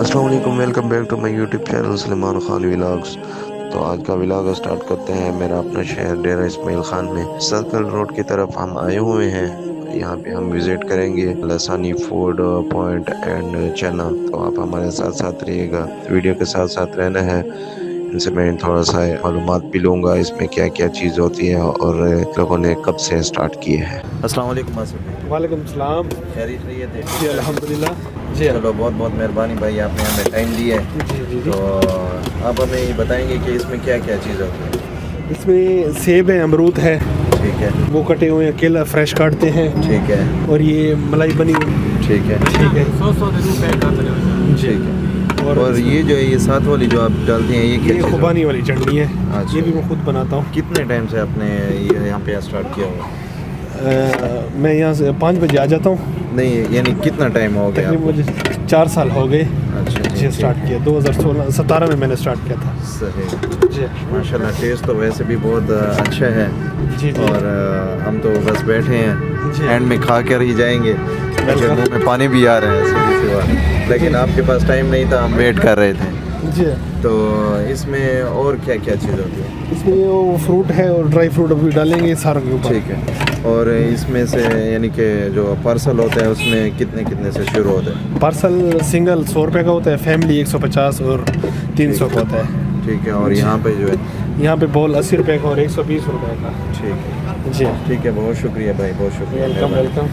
अस्सलाम वालेकुम, welcome back to my YouTube channel Salman Khan vlogs. तो आज का व्लॉग स्टार्ट करते हैं मेरा अपना शहर डेरा इस्माइल खान में सर्कल रोड की तरफ हम आए हुए हैं। यहाँ पे हम विज़िट करेंगे लसानी फूड पॉइंट एंड चना। तो आप हमारे साथ साथ रहिएगा, वीडियो के साथ साथ रहना है। इनसे मैं थोड़ा सा मालूमात भी लूँगा इसमें क्या क्या चीज़ होती है और लोगों ने कब से स्टार्ट किए हैं। अस्सलाम वालेकुम आसिफ। वालेकुम सलाम। खैरियत रही है? जी अल्हम्दुलिल्लाह। जी चलो, बहुत बहुत मेहरबानी भाई, आपने हमें टाइम दिया है। जी। तो आप हमें ये बताएंगे कि इसमें क्या क्या चीज़ होती है? इसमें सेब है, अमरूद है, ठीक है, वो कटे हुए हैं, केला फ्रेश काटते हैं, ठीक है, और ये मलाई बनी हुई, ठीक है, ठीक है, 100 ठीक है। और ये जो है ये साथ वाली जो आप डालती हैं, ये क्या ये चीज़ खुबानी वाली चटनी है। अच्छा। ये भी मैं खुद बनाता हूँ। कितने टाइम से आपने ये यहाँ पे स्टार्ट किया हुआ? मैं यहाँ से 5 बजे आ जाता हूँ। नहीं, यानी कितना टाइम हो गया तकरीबन आपको? मुझे 4 साल हो गए। अच्छा जी स्टार्ट किया 2017 में मैंने स्टार्ट किया था। सही। जी माशाल्लाह, टेस्ट तो वैसे भी बहुत अच्छा है। जी जी। और हम तो बस बैठे हैं, जी। एंड में खा कर ही जाएंगे। मुझे मुंह में पानी भी आ रहा है सीधी सी बात, लेकिन आपके पास टाइम नहीं था, हम वेट कर रहे थे। जी। तो इसमें और क्या क्या चीज़ होती है? इसमें वो फ्रूट है और ड्राई फ्रूट अभी डालेंगे सारों के ऊपर। ठीक है। और इसमें से यानी कि जो पार्सल होता है उसमें कितने कितने से शुरू होता है? पार्सल सिंगल 100 रुपये का होता है, फैमिली 150 और 300 का होता है। ठीक है। और यहाँ पे जो है यहाँ पे बॉल 80 रुपये का और 120 रुपये का। ठीक है, जी ठीक है। बहुत शुक्रिया भाई, बहुत शुक्रिया। Welcome welcome.